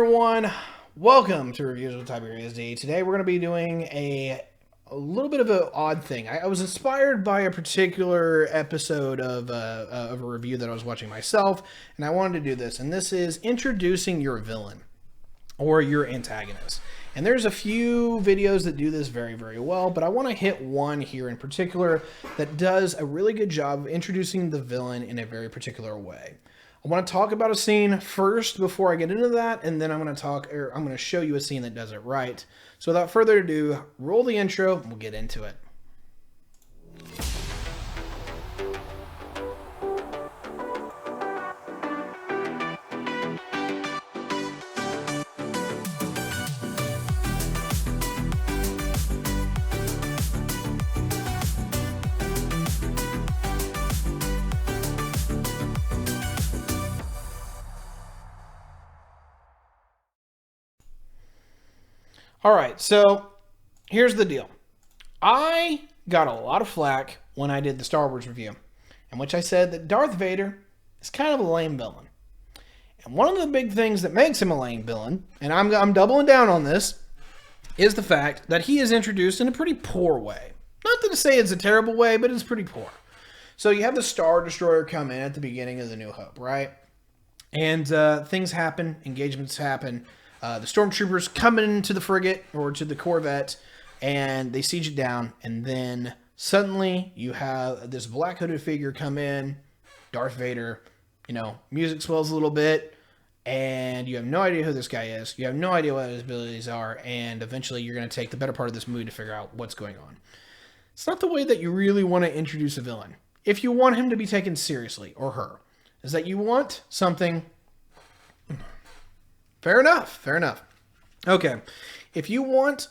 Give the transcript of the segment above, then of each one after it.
Everyone, welcome to Reviews with Tyberius D. Today we're going to be doing a little bit of an odd thing. I was inspired by a particular episode of a review that I was watching myself, and I wanted to do this. And this is introducing your villain or your antagonist. And there's a few videos that do this very, very well, but I want to hit one here in particular that does a really good job of introducing the villain in a very particular way. I want to talk about a scene first before I get into that, and then I'm going to show you a scene that does it right. So without further ado, roll the intro, and we'll get into it. All right, so here's the deal. I got a lot of flack when I did the Star Wars review, in which I said that Darth Vader is kind of a lame villain. And one of the big things that makes him a lame villain, and I'm doubling down on this, is the fact that he is introduced in a pretty poor way. Not to say it's a terrible way, but it's pretty poor. So you have the Star Destroyer come in at the beginning of the New Hope, right? And things happen, engagements happen. The stormtroopers come into the frigate or to the corvette, and they siege it down. And then suddenly you have this black hooded figure come in, Darth Vader. You know, music swells a little bit, and you have no idea who this guy is. You have no idea what his abilities are, and eventually you're going to take the better part of this movie to figure out what's going on. It's not the way that you really want to introduce a villain. If you want him to be taken seriously, or her, is that you want something. Fair enough. Okay, if you want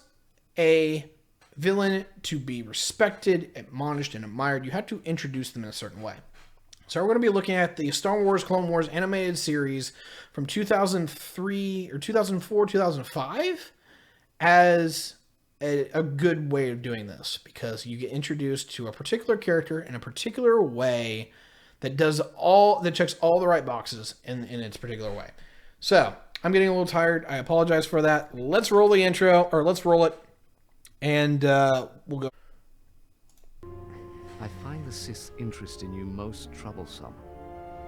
a villain to be respected, admonished, and admired, you have to introduce them in a certain way. So we're going to be looking at the Star Wars Clone Wars animated series from 2003 or 2004, 2005 as a good way of doing this, because you get introduced to a particular character in a particular way that checks all the right boxes in its particular way. So I'm getting a little tired. I apologize for that. Let's roll the intro, or let's roll it, and we'll go. I find the Sith's interest in you most troublesome.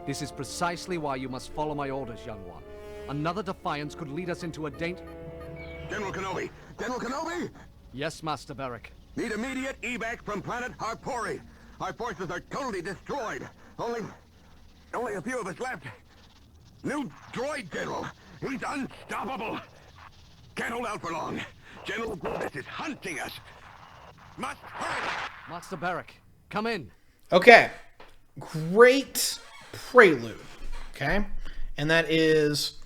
This is precisely why you must follow my orders, young one. Another defiance could lead us into a General Kenobi! General Kenobi! Yes, Master Beric. Need immediate evac from planet Harpori. Our forces are totally destroyed. Only a few of us left. New droid, General. He's unstoppable. Can't hold out for long. General Grievous is hunting us. Must hurry. Master Beric, come in. Okay, great prelude. Okay, and that is,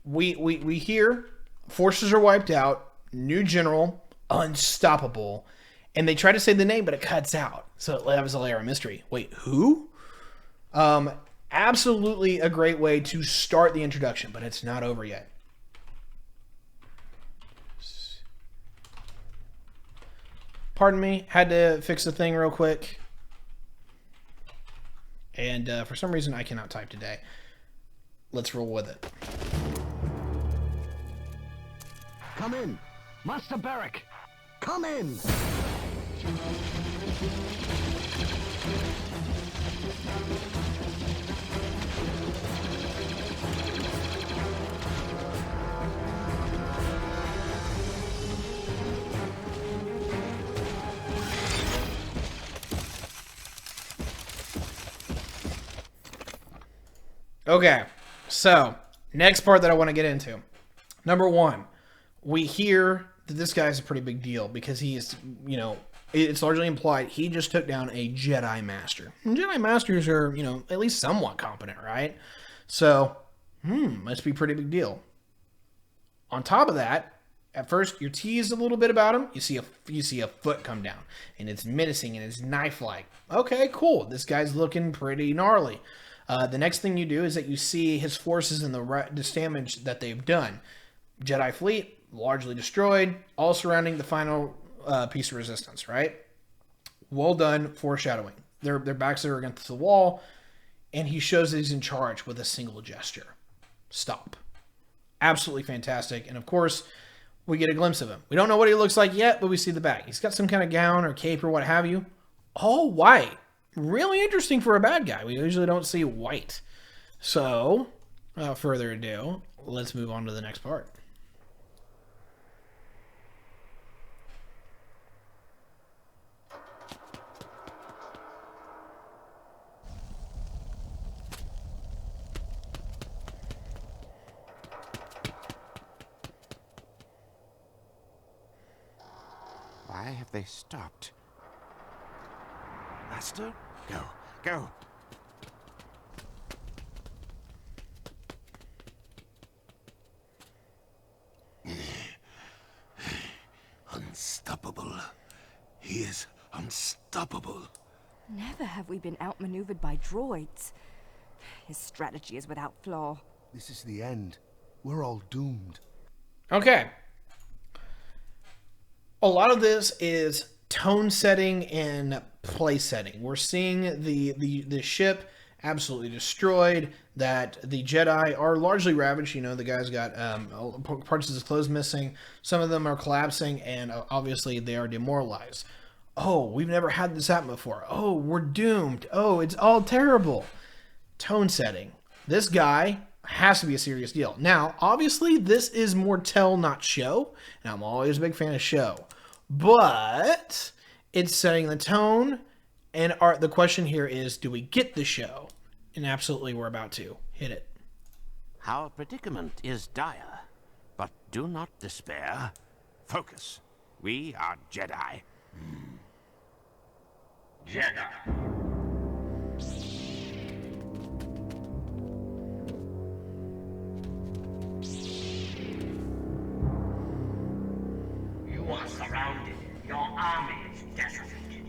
we hear forces are wiped out. New general, unstoppable, and they try to say the name, but it cuts out, so it leaves a layer of mystery. Wait, who? Absolutely a great way to start the introduction, but it's not over yet. Pardon me, had to fix the thing real quick. And for some reason I cannot type today. Let's roll with it. Come in. Master Beric! Come in. Okay, so next part that I want to get into. Number one, we hear that this guy's a pretty big deal because he is, it's largely implied he just took down a Jedi Master. And Jedi Masters are, at least somewhat competent, right? So, must be a pretty big deal. On top of that, at first you're teased a little bit about him. You see a foot come down, and it's menacing and it's knife-like. Okay, cool. This guy's looking pretty gnarly. The next thing you do is that you see his forces and the damage that they've done. Jedi fleet largely destroyed, all surrounding the final piece of resistance, right? Well done, foreshadowing. Their backs are against the wall, and he shows that he's in charge with a single gesture. Stop. Absolutely fantastic. And of course, we get a glimpse of him. We don't know what he looks like yet, but we see the back. He's got some kind of gown or cape or what have you. All white. Really interesting for a bad guy. We usually don't see white. So, without further ado, let's move on to the next part. Why have they stopped? Master? Go, go. Unstoppable. He is unstoppable. Never have we been outmaneuvered by droids. His strategy is without flaw. This is the end. We're all doomed. Okay. A lot of this is tone setting and play setting. We're seeing the ship absolutely destroyed, that the Jedi are largely ravaged. You know, the guy's got parts of his clothes missing. Some of them are collapsing, and obviously they are demoralized. Oh, we've never had this happen before. Oh, we're doomed. Oh, it's all terrible. Tone setting. This guy has to be a serious deal. Now, obviously, this is more tell, not show. And I'm always a big fan of show. But it's setting the tone. And the question here is, do we get the show? And absolutely, we're about to. Hit it. Our predicament is dire, but do not despair. Focus. We are Jedi. Jedi. You are surrounded. Your army is desolated.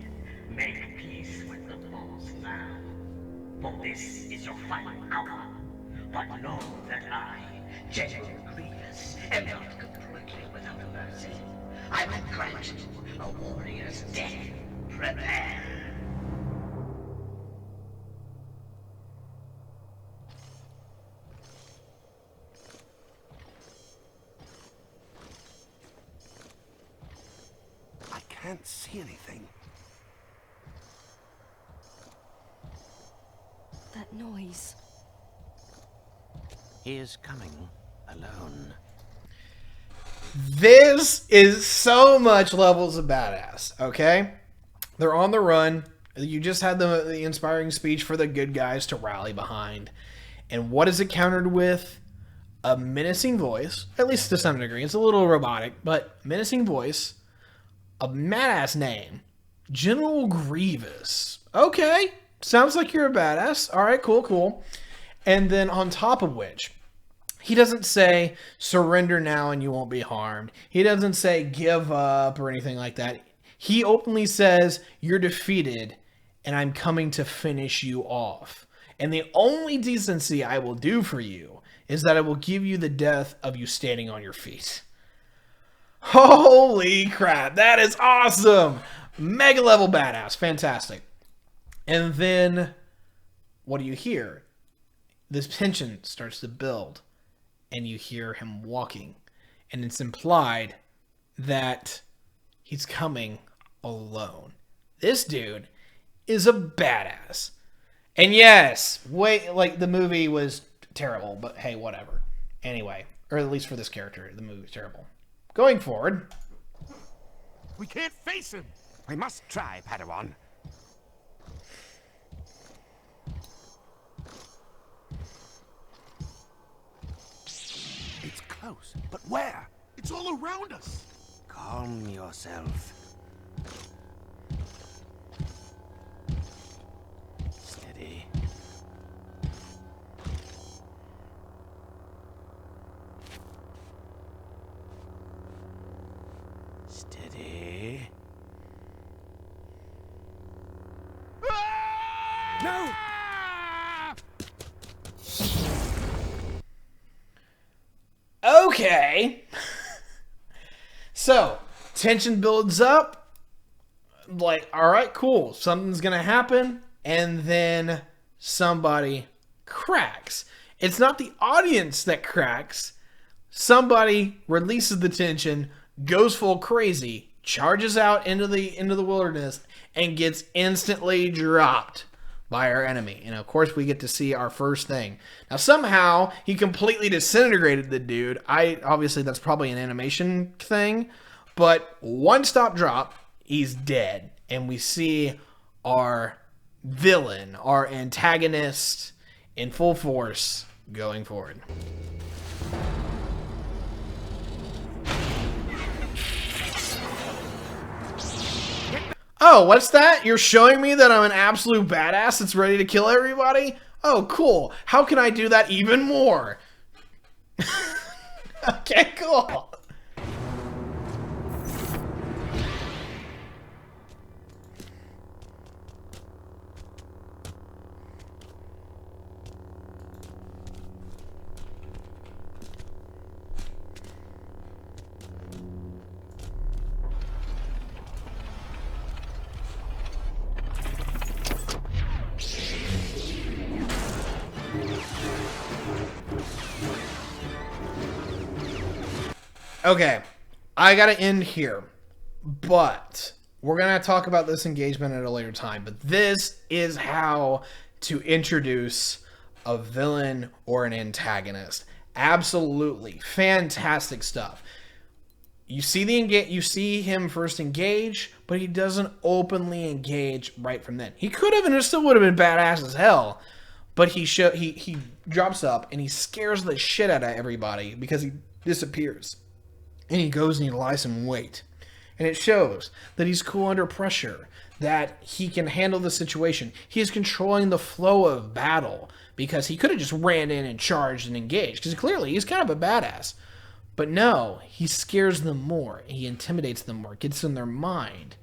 Make peace with the Force now. For this is your final hour. But know that I, General Grievous, am not completely without mercy. I will grant you a warrior's death. Prepare. I can't see anything. That noise. He is coming alone. This is so much levels of badass, okay? They're on the run. You just had the inspiring speech for the good guys to rally behind. And what is it countered with? A menacing voice, at least to some degree. It's a little robotic, but menacing voice. A badass name. General Grievous. Okay, sounds like you're a badass. All right, cool, cool. And then on top of which, he doesn't say, surrender now and you won't be harmed. He doesn't say, give up or anything like that. He openly says, you're defeated and I'm coming to finish you off. And the only decency I will do for you is that I will give you the death of you standing on your feet. Holy crap, that is awesome. Mega level badass, fantastic. And then, what do you hear? This tension starts to build. And you hear him walking. And it's implied that he's coming alone. This dude is a badass. And yes, like the movie was terrible, but hey, whatever. Anyway, or at least for this character, the movie was terrible. Going forward. We can't face him. We must try, Padawan. It's close, but where? It's all around us. Calm yourself. Steady. Steady. No! Okay. So, tension builds up. Like, all right, cool. Something's going to happen. And then somebody cracks. It's not the audience that cracks. somebody releases the tension, goes full crazy, charges out into the wilderness, and gets instantly dropped by our enemy. And of course, we get to see our first thing. Now, somehow he completely disintegrated the dude. Obviously that's probably an animation thing, but one stop drop, he's dead, and we see our villain, our antagonist, in full force going forward. Oh, what's that? You're showing me that I'm an absolute badass that's ready to kill everybody? Oh, cool. How can I do that even more? Okay, cool. Okay, I gotta end here, but we're gonna talk about this engagement at a later time. But this is how to introduce a villain or an antagonist. Absolutely fantastic stuff. You see him first engage, but he doesn't openly engage right from then. He could have, and it still would have been badass as hell. But he drops up and he scares the shit out of everybody because he disappears. And he goes and he lies in wait. And it shows that he's cool under pressure, that he can handle the situation. He is controlling the flow of battle because he could have just ran in and charged and engaged, because clearly he's kind of a badass. But no, he scares them more. He intimidates them more, gets in their mind,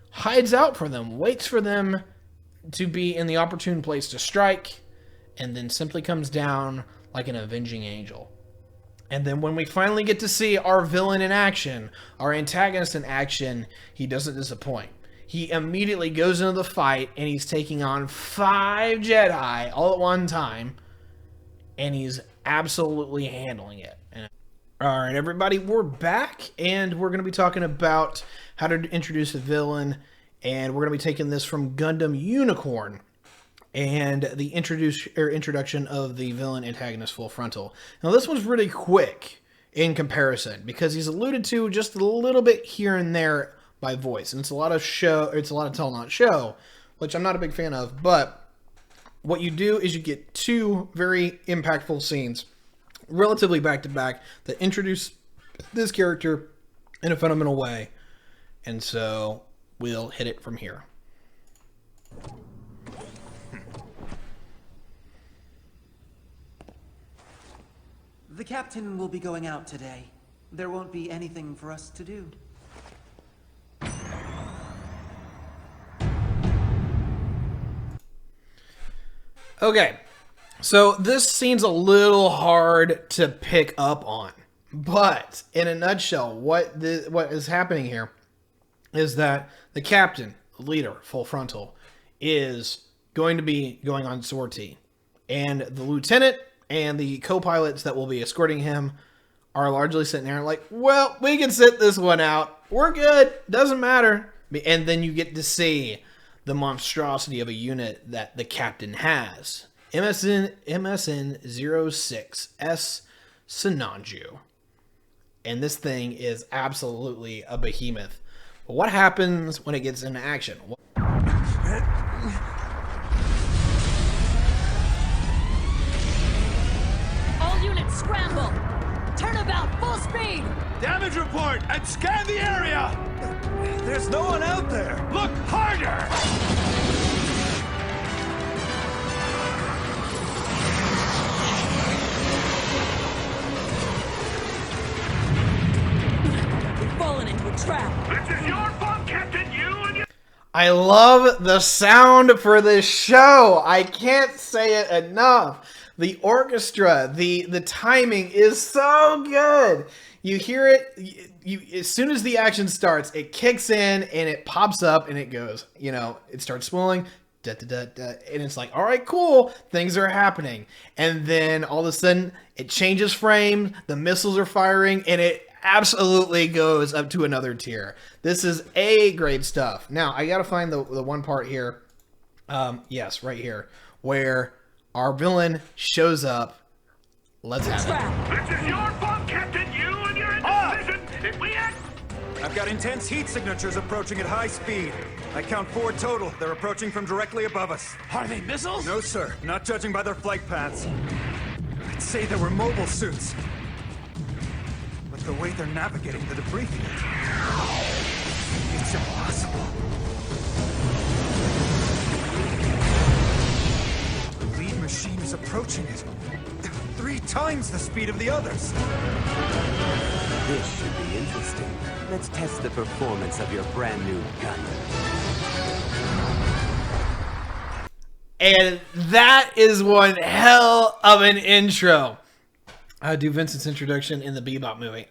hides out for them, waits for them to be in the opportune place to strike, and then simply comes down like an avenging angel. And then when we finally get to see our villain in action, our antagonist in action, he doesn't disappoint. He immediately goes into the fight, and he's taking on 5 Jedi all at one time, and he's absolutely handling it. All right, everybody, we're back, and we're going to be talking about how to introduce a villain, and we're going to be taking this from Gundam Unicorn, and the introduction of the villain antagonist Full Frontal. Now, this one's really quick in comparison because he's alluded to just a little bit here and there by voice, and it's a lot of tell not show, which I'm not a big fan of. But what you do is you get 2 very impactful scenes, relatively back to back, that introduce this character in a fundamental way, and so we'll hit it from here. The captain will be going out today. There won't be anything for us to do. Okay, so this scene's a little hard to pick up on, but in a nutshell, what is happening here is that the captain, the leader, Full Frontal, is going to be going on sortie, and the lieutenant and the co-pilots that will be escorting him are largely sitting there like, well, we can sit this one out. We're good. Doesn't matter. And then you get to see the monstrosity of a unit that the captain has. MSN 06S Sinanju. And this thing is absolutely a behemoth. But what happens when it gets into action? Scramble! Turnabout, full speed! Damage report and scan the area! There's no one out there! Look harder! We've fallen into a trap! This is your fault, Captain! You and your... I love the sound for this show! I can't say it enough! The orchestra, the timing is so good. You hear it, as soon as the action starts, it kicks in and it pops up and it goes, it starts swelling, Da, da, da, da. And it's like, all right, cool, things are happening. And then all of a sudden, it changes frame, the missiles are firing, and it absolutely goes up to another tier. This is A-grade stuff. Now, I gotta find the one part here. Yes, right here, where our villain shows up. Let's have it. This is your fault, Captain. You and your indecision. If we act... I've got intense heat signatures approaching at high speed. I count 4 total. They're approaching from directly above us. Are they missiles? No, sir. Not judging by their flight paths. I'd say they were mobile suits. But the way they're navigating the debris field... it's impossible. The lead machine is approaching it. 3 times the speed of the others. This should be interesting. Let's test the performance of your brand new Gundam. And that is one hell of an intro. Do Vincent's introduction in the Bebop movie.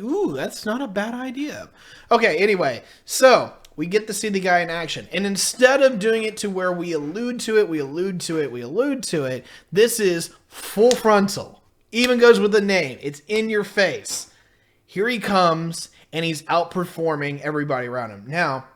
Ooh, that's not a bad idea. Okay, anyway, so we get to see the guy in action. And instead of doing it to where we allude to it, this is full frontal. Even goes with the name. It's in your face. Here he comes, and he's outperforming everybody around him. Now,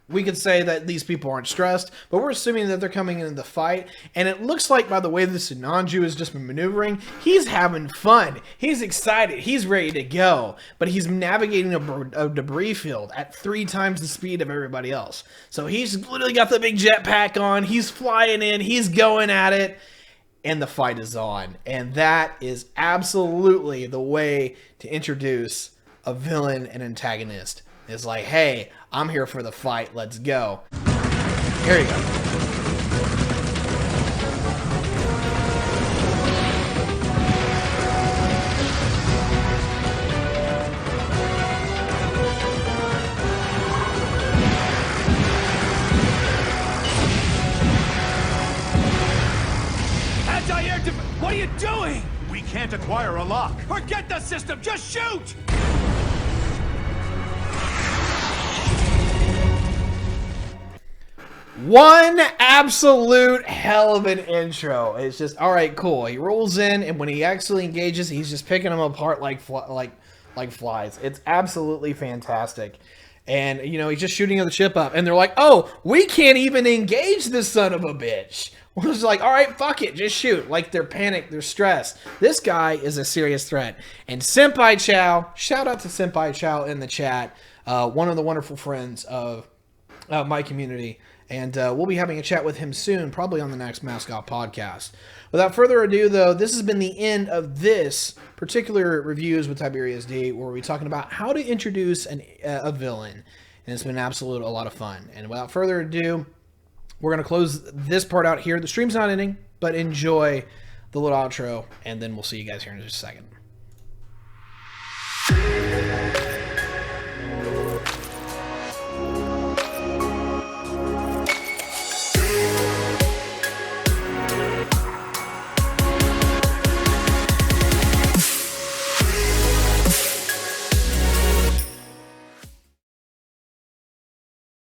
we could say that these people aren't stressed, but we're assuming that they're coming into the fight, and it looks like by the way the Sinanju has just been maneuvering, he's having fun. He's excited. He's ready to go, but he's navigating a debris field at 3 times the speed of everybody else. So he's literally got the big jetpack on. He's flying in. He's going at it, and the fight is on. And that is absolutely the way to introduce a villain and antagonist. It's like, hey, I'm here for the fight. Let's go. Here you go. Anti-air what are you doing? We can't acquire a lock. Forget the system. Just shoot! One absolute hell of an intro. It's just, all right, cool. He rolls in, and when he actually engages, he's just picking them apart like flies. It's absolutely fantastic. And, you know, he's just shooting the ship up, and they're like, oh, we can't even engage this son of a bitch. We're just like, all right, fuck it, just shoot. Like, they're panicked, they're stressed. This guy is a serious threat. And Senpai Chow, shout out to Senpai Chow in the chat, one of the wonderful friends of my community. And we'll be having a chat with him soon, probably on the next Mascot podcast. Without further ado, though, this has been the end of this particular Reviews with Tiberius D, where we're talking about how to introduce a villain. And it's been a lot of fun. And without further ado, we're going to close this part out here. The stream's not ending, but enjoy the little outro, and then we'll see you guys here in just a second.